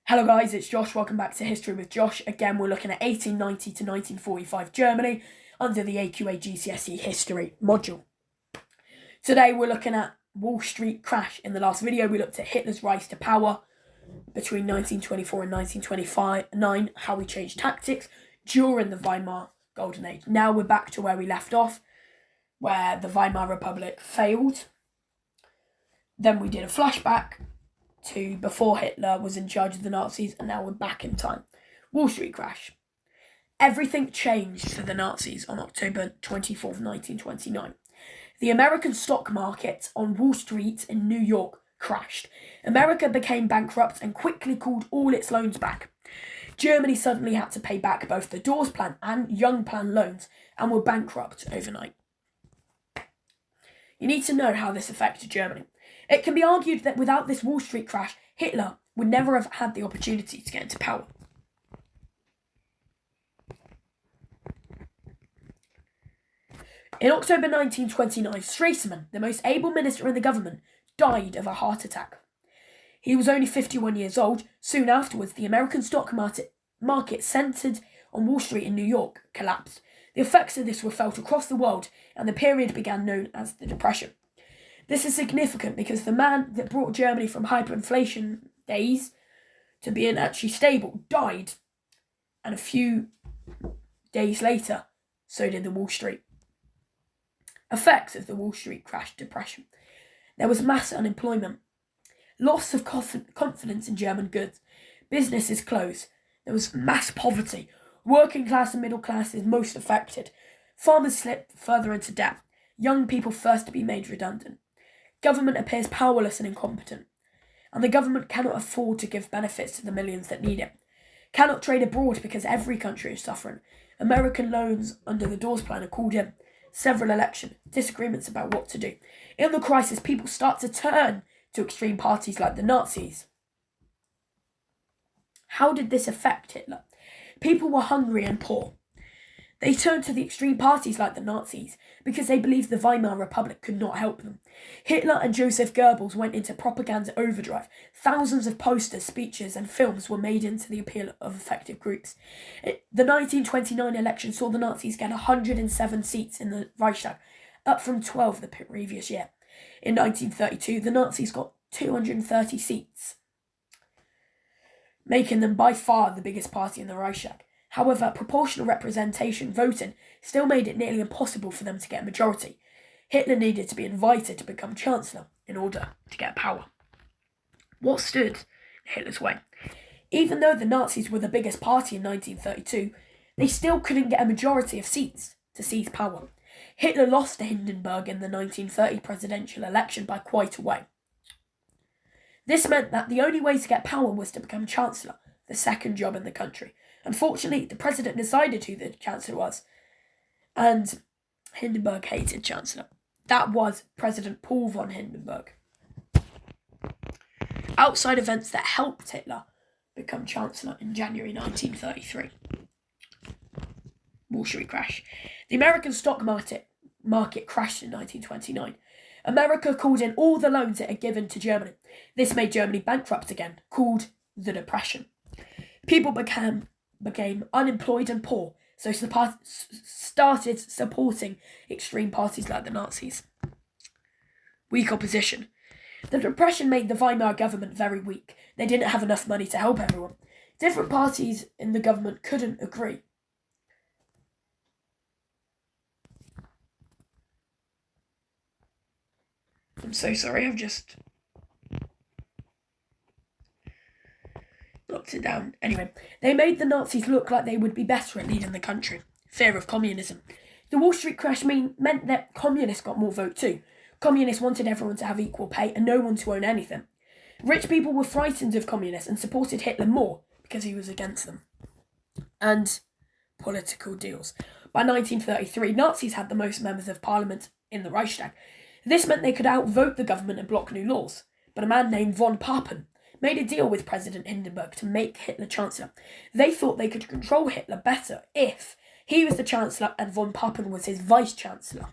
Hello guys, it's Josh. Welcome back to History with Josh. Again, we're looking at 1890 to 1945 Germany under the AQA GCSE History module. Today we're looking at Wall Street crash. In the last video, we looked at Hitler's rise to power between 1924 and 1929, how he changed tactics during the Weimar Golden Age. Now we're back to where we left off, where the Weimar Republic failed. Then we did a flashback to before Hitler was in charge of the Nazis, and now we're back in time. Wall Street crash. Everything changed for the Nazis on October 24th, 1929. The American stock market on Wall Street in New York crashed. America became bankrupt and quickly called all its loans back. Germany suddenly had to pay back both the Dawes Plan and Young Plan loans and were bankrupt overnight. You need to know how this affected Germany. It can be argued that without this Wall Street crash, Hitler would never have had the opportunity to get into power. In October 1929, Stresemann, the most able minister in the government, died of a heart attack. He was only 51 years old. Soon afterwards, the American stock market centered on Wall Street in New York collapsed. The effects of this were felt across the world, and the period began known as the Depression. This is significant because the man that brought Germany from hyperinflation days to being actually stable died, and a few days later, so did the Wall Street. Effects of the Wall Street crash depression. There was mass unemployment, loss of confidence in German goods, businesses closed, there was mass poverty, working class and middle class is most affected, farmers slipped further into debt, young people first to be made redundant. Government appears powerless and incompetent, and the government cannot afford to give benefits to the millions that need it. Cannot trade abroad because every country is suffering. American loans under the Dawes Plan are called in. Several elections, disagreements about what to do. In the crisis, people start to turn to extreme parties like the Nazis. How did this affect Hitler? People were hungry and poor. They turned to the extreme parties like the Nazis because they believed the Weimar Republic could not help them. Hitler and Joseph Goebbels went into propaganda overdrive. Thousands of posters, speeches and films were made into the appeal of effective groups. The 1929 election saw the Nazis get 107 seats in the Reichstag, up from 12 the previous year. In 1932, the Nazis got 230 seats, making them by far the biggest party in the Reichstag. However, proportional representation voting still made it nearly impossible for them to get a majority. Hitler needed to be invited to become Chancellor in order to get power. What stood in Hitler's way? Even though the Nazis were the biggest party in 1932, they still couldn't get a majority of seats to seize power. Hitler lost to Hindenburg in the 1930 presidential election by quite a way. This meant that the only way to get power was to become Chancellor, the second job in the country. Unfortunately, the president decided who the Chancellor was, and Hindenburg hated Chancellor. That was President Paul von Hindenburg. Outside events that helped Hitler become Chancellor in January 1933. Wall Street crash. The American stock market crashed in 1929. America called in all the loans it had given to Germany. This made Germany bankrupt again, called the Depression. People became unemployed and poor, so started supporting extreme parties like the Nazis. Weak opposition. The Depression made the Weimar government very weak. They didn't have enough money to help everyone. Different parties in the government couldn't agree. I'm so sorry, I've just locked it down. Anyway, they made the Nazis look like they would be better at leading the country. Fear of communism. The Wall Street crash meant that communists got more votes too. Communists wanted everyone to have equal pay and no one to own anything. Rich people were frightened of communists and supported Hitler more because he was against them. And political deals. By 1933, Nazis had the most members of parliament in the Reichstag. This meant they could outvote the government and block new laws. But a man named von Papen made a deal with President Hindenburg to make Hitler Chancellor. They thought they could control Hitler better if he was the Chancellor and von Papen was his Vice-Chancellor.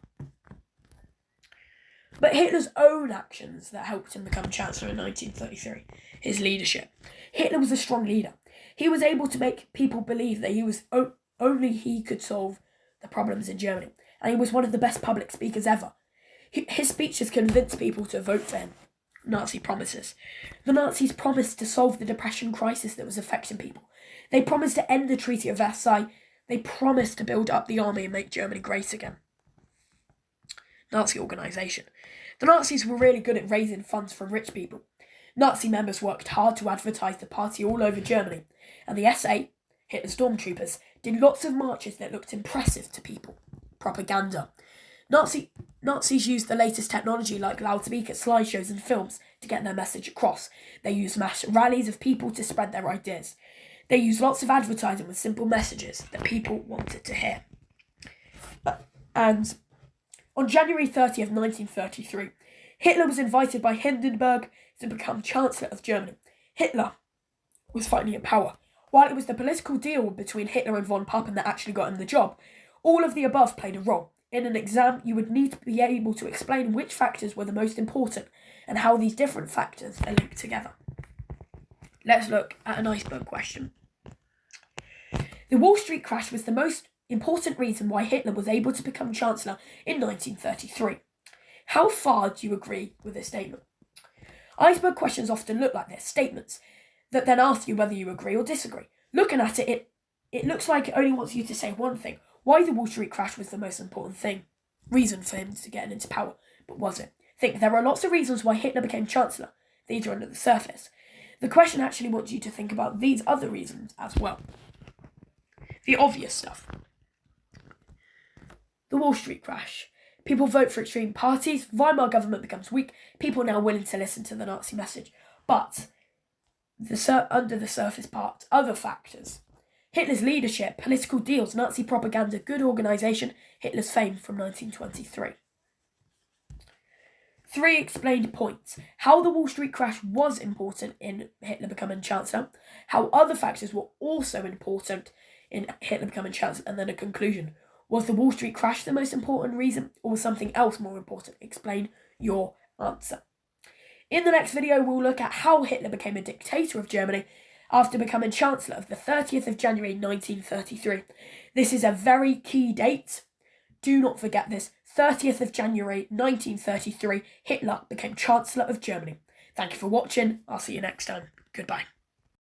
But Hitler's own actions that helped him become Chancellor in 1933, his leadership. Hitler was a strong leader. He was able to make people believe that only he could solve the problems in Germany, and he was one of the best public speakers ever. His speeches convinced people to vote for him. Nazi promises. The Nazis promised to solve the depression crisis that was affecting people. They promised to end the Treaty of Versailles. They promised to build up the army and make Germany great again. Nazi organisation. The Nazis were really good at raising funds from rich people. Nazi members worked hard to advertise the party all over Germany, and the SA, Hitler's stormtroopers, did lots of marches that looked impressive to people. Propaganda. Nazis used the latest technology like loudspeakers, slideshows and films to get their message across. They used mass rallies of people to spread their ideas. They used lots of advertising with simple messages that people wanted to hear. And on January 30th, 1933, Hitler was invited by Hindenburg to become Chancellor of Germany. Hitler was finally in power. While it was the political deal between Hitler and von Papen that actually got him the job, all of the above played a role. In an exam, you would need to be able to explain which factors were the most important and how these different factors are linked together. Let's look at an iceberg question. The Wall Street crash was the most important reason why Hitler was able to become Chancellor in 1933. How far do you agree with this statement? Iceberg questions often look like this, statements that then ask you whether you agree or disagree. Looking at it, it looks like it only wants you to say one thing. Why the Wall Street crash was the most important reason for him to get into power, but was it? Think, there are lots of reasons why Hitler became Chancellor. These are under the surface. The question actually wants you to think about these other reasons as well. The obvious stuff. The Wall Street crash. People vote for extreme parties, Weimar government becomes weak, people are now willing to listen to the Nazi message. But, under the surface part, other factors. Hitler's leadership, political deals, Nazi propaganda, good organisation, Hitler's fame from 1923. 3 explained points. How the Wall Street crash was important in Hitler becoming Chancellor, how other factors were also important in Hitler becoming Chancellor, and then a conclusion. Was the Wall Street crash the most important reason, or was something else more important? Explain your answer. In the next video, we'll look at how Hitler became a dictator of Germany after becoming Chancellor of the 30th of January 1933. This is a very key date. Do not forget this. 30th of January 1933, Hitler became Chancellor of Germany. Thank you for watching. I'll see you next time. Goodbye.